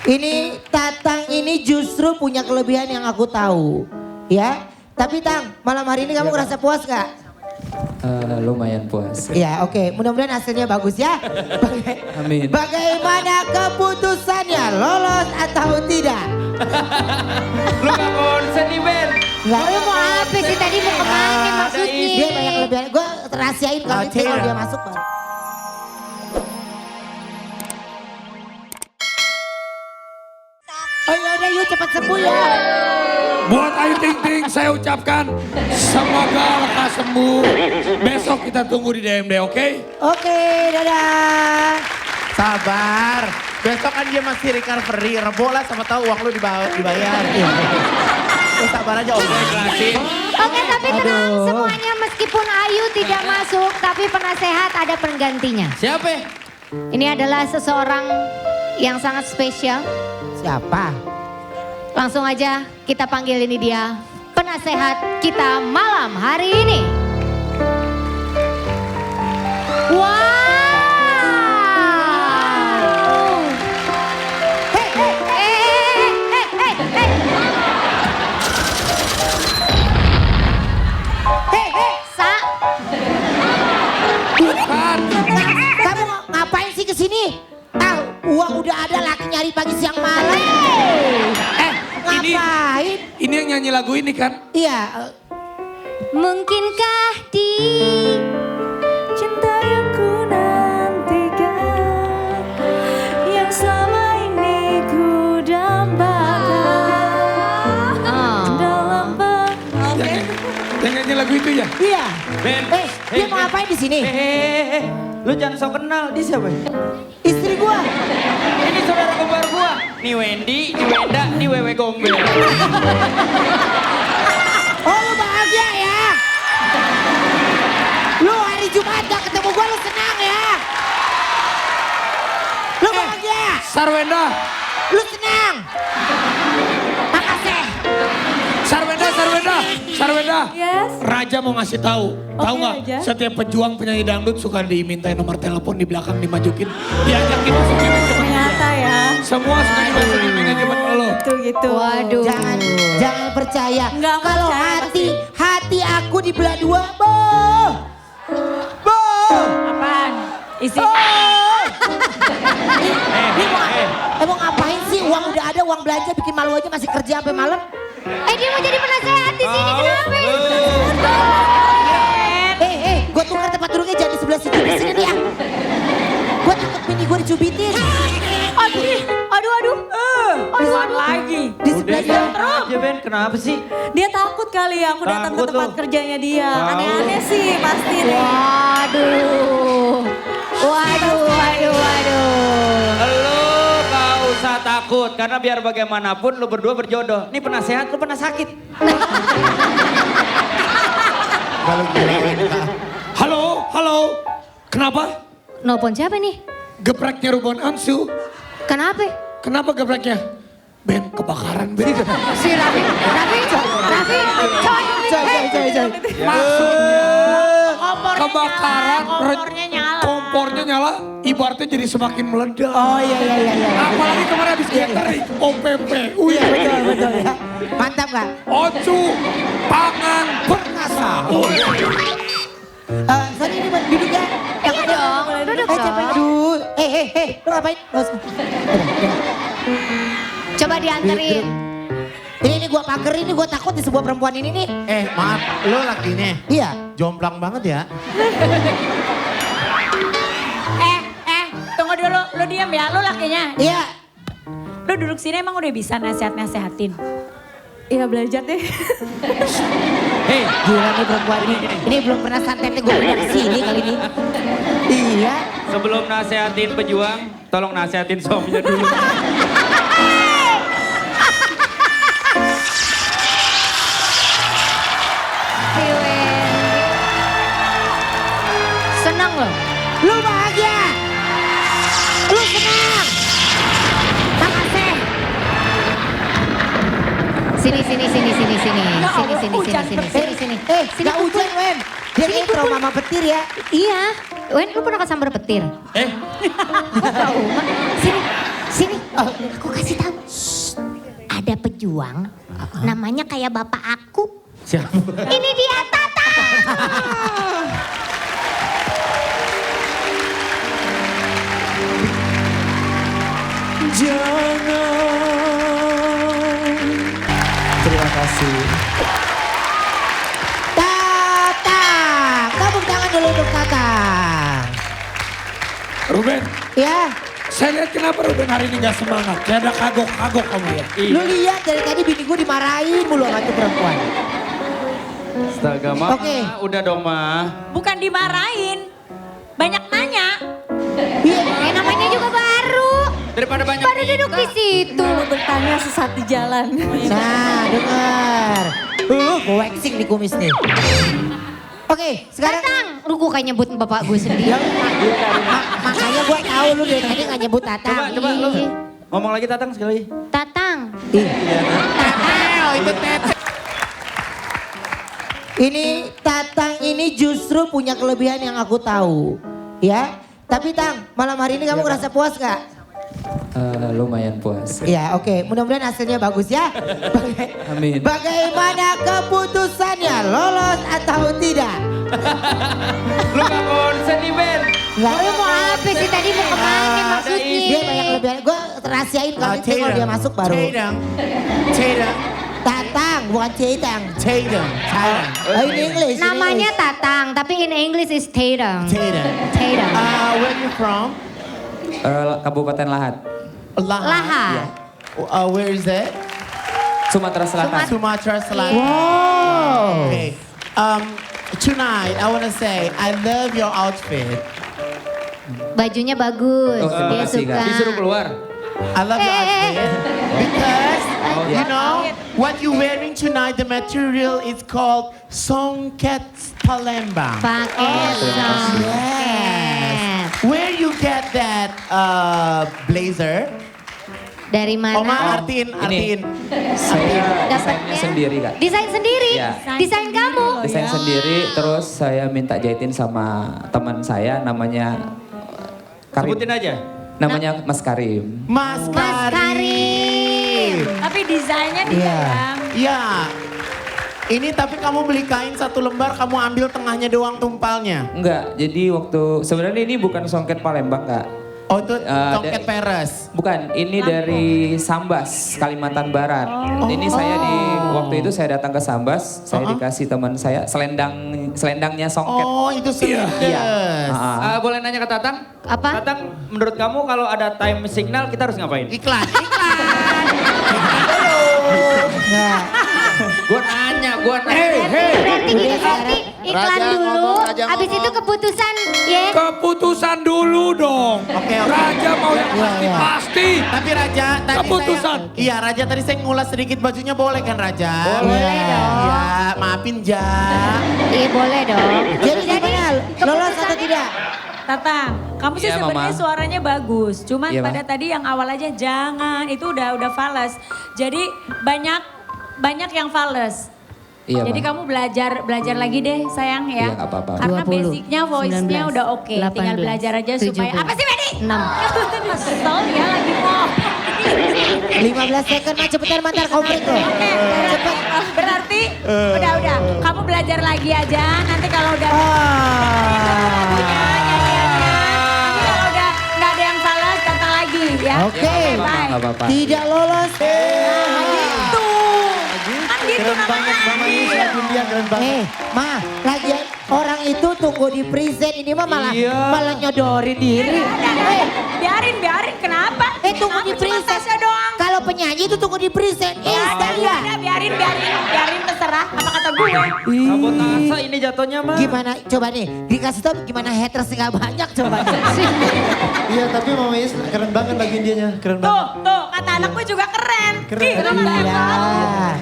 Ini Tatang ini justru punya kelebihan yang aku tahu. Ya, tapi Tang, malam hari ini kamu ngerasa puas gak? Lumayan puas. Ya oke, mudah-mudahan hasilnya bagus ya. Amin. Bagaimana keputusannya, lolos atau tidak? Lu gak konsen nih Ben? Enggak. Lu mau apa sih tadi mau kemana maksudnya? Dia banyak kelebihan, gue rahasiain kalau dia masuk. Oh yaudah yuk cepat sembuh ya. Buat Ayu Ting Ting saya ucapkan semoga lekas sembuh. Besok kita tunggu di DMD, oke? Oke, dadah. Sabar. Besok kan dia masih recovery. Rebo lah sama tahu uang lu dibayar. Lu sabar aja Om. Oke, tapi tenang semuanya meskipun Ayu tidak masuk tapi penasehat ada penggantinya. Siapa? Ini adalah seseorang yang sangat spesial. Siapa? Langsung aja kita panggil ini dia penasehat kita malam hari ini. Wow. Hey, hey, hey, hey, hey, hey. Hey, hey, Sa. Bukan. Kamu ngapain sih kesini? Tahu uang udah ada, laki nyari pagi siang malam. Ngapain? Ini yang nyanyi lagu ini kan? Iya. Mungkinkah di cinta yang ku nantikan, yang selama ini ku dambakan dalam Yang nyanyi lagu itu ya? Iya. Ben. Dia mau ngapain di sini? Lu jangan sok kenal, dia siapa ya? Istri gua. Ini saudara kembar gua. Nih Wendy, nih Wenda, nih Wewe Gombel. Oh lu bahagia ya? Lu hari Jumat gak ketemu gua, lu senang ya? Lu bahagia? Sarwenda, Lu senang? Makasih. Sarwenda. Yes. Raja mau ngasih tahu. Tahu nggak? Raja. Setiap pejuang penyanyi dangdut suka dimintain nomor telepon di belakang dimajukin. Diajakin masuk manajemen. Ternyata ya. Semua suka dimasukin manajemen lo. Gitu. Waduh. Jangan percaya. Nggak Kalau percaya hati aku dibelah dua, Bo. Apaan? Isi. Emang ngapain sih? Uang udah ada, uang belanja bikin malu aja masih kerja sampai malam. Dia mau jadi penasehat di sini kenapa? Gue tukar tempat duduknya jangan di sebelah situ, di sini dia. Gue takut bini gue dicubitin. Aduh. Apaan lagi? Di sebelah dia. aja Ben, kenapa sih? Dia takut kali ya aku datang ke Takut tempat lu. kerjanya dia. Aneh-aneh sih pasti nih. Waduh. Lu gak usah takut, karena biar bagaimanapun lu berdua berjodoh. Ini penasehat, lu pernah sakit. Halo. Kenapa? Nelpon siapa nih? Gepreknya Rubon Ansu. Kenapa? Kenapa gepreknya? Ben, kebakaran Ben. Si Raffi, coy. Maksudnya kebakaran, kompornya nyala. kompornya nyala, ibaratnya jadi semakin meledak. Oh iya. Apalagi kemarin habis catering, OPP. Iya betul ya. Mantap gak? Ocu, pangan, perkasa. Sorry ini buat duduk ya. Iya dong, duduk Capek. dong. Aduh. Lu ngapain? Coba dianterin. Ini gua pager, ini gua takut di sebuah perempuan ini nih. Maaf, lo lakinya Iya. jomplang banget ya. Tunggu dulu, lu diam ya, lu lakinya. Iya. Lu duduk sini emang udah bisa nasehatin. Iya belajar deh. Hei, Gila nih perempuan ini. Ini belum pernah santetnya gue pindah ke sini kali ini. Iya. sebelum nasehatin pejuang, tolong nasehatin suaminya dulu. Senang loh. Lu bahagia. Lu senang. Makasih. Sini. Gak hujan, Wen. Dia ini trauma sama petir ya. Iya. Wen, lu pernah kesambar petir? Eh, Kok tahu? Sini. Sini, aku kasih tahu. Ada pejuang, namanya kayak bapak aku. Siapa? Ini dia Tata. Terima kasih. Tatang, tepuk tangan dulu untuk Tatang. Ruben, Ya, saya lihat kenapa Ruben hari ini gak semangat. Kayak ada kagok-kagok kamu ya. lu lihat dari tadi bini gue dimarahin mulu sama tuh perempuan. Astaga, Ma. Oke. Udah dong, Ma. Bukan dimarahin. Banyak nanya. Iya, Namanya juga baru. Daripada banyak Baru duduk di situ. Dulu bertanya sesat di jalan. nah denger. Gue waxing di kumis nih. Oke, sekarang Tatang, lu gue kayak nyebut bapak gue sendiri. makanya gue tahu lu dari tadi gak nyebut Tatang. Coba lu Ih. ngomong lagi Tatang sekali lagi. Tatang. Ih. Oh, itu Tete. Ini Tatang ini justru punya kelebihan yang aku tahu. Ya, tapi Tang, malam hari ini kamu ngerasa puas gak? Lumayan puas. Ya, oke. Mudah-mudahan hasilnya bagus ya. Amin. Bagaimana keputusannya? Lolos atau tidak? Lu gak konsen nih, Ben. Enggak. Lu mau apa sih tadi mau kemana maksudnya? Dia banyak kelebihan. Gue rahasiain kalau itu kalau dia masuk baru. Tatum. Tatum. Tatang, bukan Cetang. Tatum. Tatum. Oh, ini English. ini Namanya English. Tatang, tapi in English is Tatum. Tatum. Tatum. Where you from? Kabupaten Lahat, Lahat. Where is that? Sumatera Selatan. Sumatera Selatan. Wow. Okay. Tonight I want to say I love your outfit. Bajunya bagus, Oh, terima dia kasih, suka. Kak. Disuruh keluar. I love your outfit because you yeah. know what you wearing tonight. The material is called Songket Palembang. Pakai songket. Where you get that blazer? Dari mana? Oma artiin. Saya Dapatnya? desainnya sendiri, Kak. Desain sendiri? Iya. Desain kamu? Desain sendiri, terus saya minta jahitin sama teman saya, namanya Karim. Sebutin aja. Namanya Mas Karim. Mas Mas Karim. Tapi desainnya dia Iya. yang Ya. Ini tapi kamu beli kain satu lembar, kamu ambil tengahnya doang tumpalnya. Enggak, jadi waktu sebenarnya ini bukan songket Palembang, Kak. Oh itu Songket dari- Peres. Bukan, ini dari Sambas, Kalimantan Barat. Ini saya waktu itu saya datang ke Sambas, saya dikasih teman saya selendangnya songket. Oh itu serius. Iya. Ah. Boleh nanya ke Tatang? Apa? Tatang, menurut kamu kalau ada time signal kita harus ngapain? Iklan. Nah, Gua nanya. Berarti gini, berarti iklan Raja dulu, ngomong, Raja abis ngomong. itu keputusan ya. Keputusan dulu dong. Oke. Raja mau yang Iya. pasti. Tapi Raja tadi Keputusan. Iya Raja tadi saya ngulas sedikit bajunya boleh kan Raja? Boleh dong. Iya maafin Ja. Iya boleh dong. jadi gimana? Lolos atau tidak? Tatang, kamu sih Iya, sebenarnya Mama. suaranya bagus. Cuman Iya, Ma. pada tadi yang awal aja jangan, itu udah fales. Jadi banyak yang fales. Iya, Jadi Ma. kamu belajar lagi deh sayang ya. Iya, nggak apa-apa. Karena 20, basicnya voice-nya 19, udah oke. Tinggal 18, belajar aja supaya. 17, Apa sih Benny? 6. Kesel ya lagi mau. 15 second mah cepetan mantar komplit tuh. Oke, berarti udah. Kamu belajar lagi aja. Nanti kalau udah nyanyiannya, nanti kalau udah nggak ada yang salah datang lagi ya. Oke. Bye. Nggak apa-apa. Tidak lolos. Gitu. Kan gitu namanya. Ma, lagi orang itu tunggu di present ini mah malah malah nyodorin diri. Biarin. Kenapa? Tunggu di Kenapa cuma present. Tasya doang? Kalau penyanyi itu tunggu di present. Udah, biarin terserah. Apa kata gue? Sabotase ini jatuhnya mah. Gimana coba nih dikasih tau gimana haters nggak banyak coba nih. Iya tapi Mama Is keren banget bagian dianya, keren banget. Tuh, kata anak gue juga keren. Keren. Ih, kenapa Iya. banget?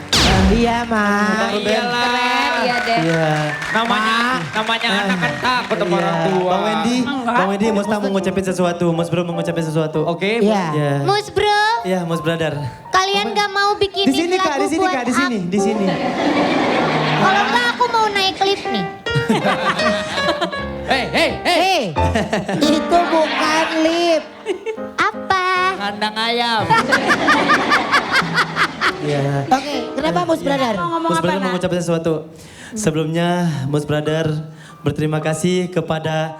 Iya ma. Iyalah. Iya deh. Iya. Namanya anak kan takut sama orang tua. Bang Wendy, Mos mau ngucapin sesuatu, Mos Bro mau ngucapin sesuatu. Oke. Iya. Iya. Mus bro, Iya, Mos Brother. kalian gak mau bikinin Di sini Kak, lagu di sini buat Kak, di sini, aku? di sini. Kalau enggak aku mau naik lift nih. Hey. Itu bukan lip. Apa? kandang ayam. Iya. Oke, kenapa Mus Brother? Mau ngomong Mus apa, Brother mau Nak? ngucapin sesuatu. Sebelumnya Mus Brother berterima kasih kepada